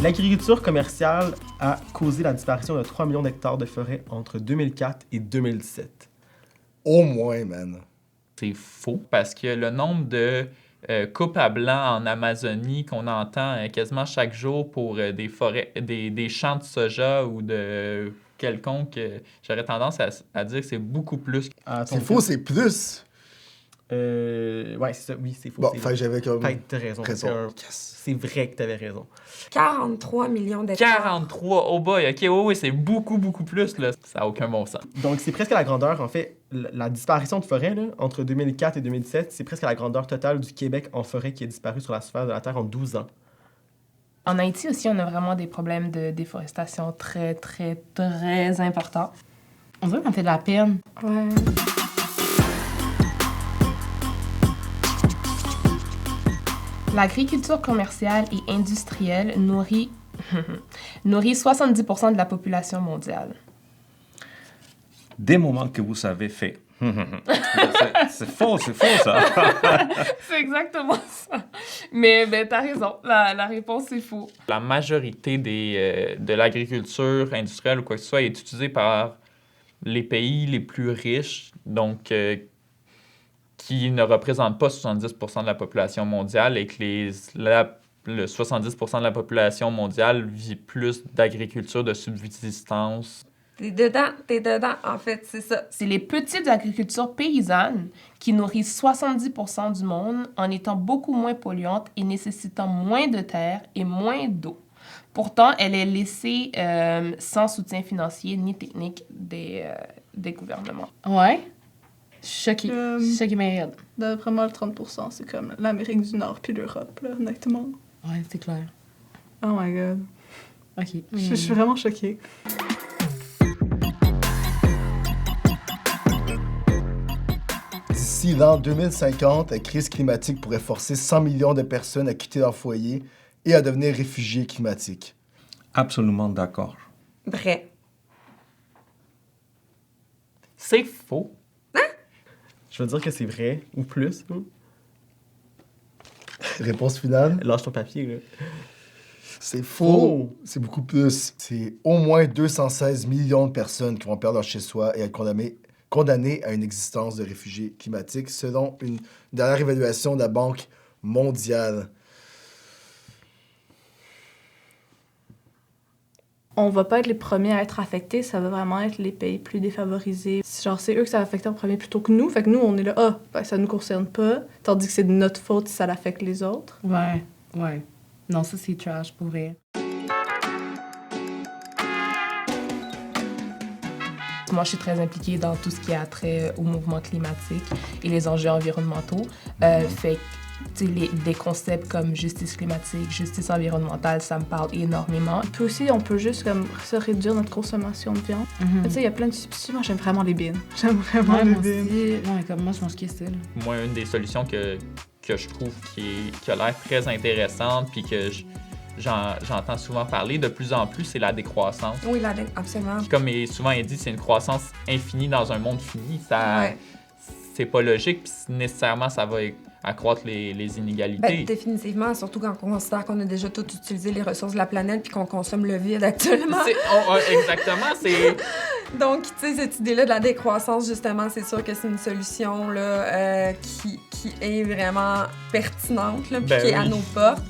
L'agriculture commerciale a causé la disparition de 3 millions d'hectares de forêt entre 2004 et 2017. Au moins, man. C'est faux parce que le nombre de coupes à blanc en Amazonie qu'on entend quasiment chaque jour pour des forêts, des champs de soja ou de quelconque, j'aurais tendance à dire que c'est beaucoup plus. C'est faux, c'est plus. Ouais, c'est ça. Oui, c'est faux. Bon, c'est fait que j'avais comme... t'as raison. C'est vrai que t'avais raison. 43 millions d'hectares. 43, oh boy, ok, oui, c'est beaucoup, beaucoup plus, là. Ça n'a aucun bon sens. Donc, c'est presque à la grandeur, en fait, la disparition de forêt, là, entre 2004 et 2017, c'est presque à la grandeur totale du Québec en forêt qui a disparu sur la surface de la Terre en 12 ans. En Haïti aussi, on a vraiment des problèmes de déforestation très, très, très importants. On dirait qu'on fait de la peine. Ouais. L'agriculture commerciale et industrielle nourrit 70% de la population mondiale. Des moments que vous savez fait. C'est faux, ça. C'est exactement ça. Mais t'as raison, la réponse c'est faux. La majorité de l'agriculture industrielle ou quoi que ce soit est utilisée par les pays les plus riches, donc qui ne représentent pas 70% de la population mondiale et que le 70% de la population mondiale vit plus d'agriculture de subsistance. T'es dedans, en fait, c'est ça. C'est les petites agricultures paysannes qui nourrissent 70% du monde en étant beaucoup moins polluantes et nécessitant moins de terre et moins d'eau. Pourtant, elle est laissée sans soutien financier ni technique des gouvernements. Ouais. Choquée. Choquée, mais raide. D'après moi, le 30%, c'est comme l'Amérique du Nord puis l'Europe, là, honnêtement. Ouais, c'est clair. Oh my God. OK. Je suis vraiment choquée. D'ici l'an 2050, la crise climatique pourrait forcer 100 millions de personnes à quitter leur foyer et à devenir réfugiés climatiques. Absolument d'accord. Vrai. C'est faux. Je veux dire que c'est vrai, ou plus. Réponse finale? Lâche ton papier, là. C'est faux. C'est beaucoup plus. C'est au moins 216 millions de personnes qui vont perdre leur chez-soi et être condamnées à une existence de réfugiés climatiques, selon une dernière évaluation de la Banque mondiale. On va pas être les premiers à être affectés, ça va vraiment être les pays plus défavorisés. Genre, c'est eux que ça va affecter en premier plutôt que nous. Fait que nous, on est là, ça nous concerne pas. Tandis que c'est de notre faute si ça l'affecte les autres. Ouais. Non, ça, c'est trash, pour vrai. Moi, je suis très impliquée dans tout ce qui a trait au mouvement climatique et les enjeux environnementaux. Fait que, tu sais, des concepts comme justice climatique, justice environnementale, ça me parle énormément. Puis aussi, on peut juste comme se réduire notre consommation de viande. Tu sais, il y a plein de substituts. Moi, j'aime vraiment les beans. J'aime vraiment les beans. Ouais, comme moi, je pense que c'est ça, là. Moi, une des solutions que je trouve qui a l'air très intéressante puis que j'entends souvent parler de plus en plus, c'est la décroissance. Oui, absolument. Puis comme est souvent dit, c'est une croissance infinie dans un monde fini. Ouais. C'est pas logique, puis nécessairement, ça va accroître les inégalités. Ben, définitivement, surtout quand on considère qu'on a déjà tout utilisé les ressources de la planète puis qu'on consomme le vide actuellement. Exactement, c'est... Donc, tu sais, cette idée-là de la décroissance, justement, c'est sûr que c'est une solution là, qui est vraiment pertinente, là, puis qui est à nos portes.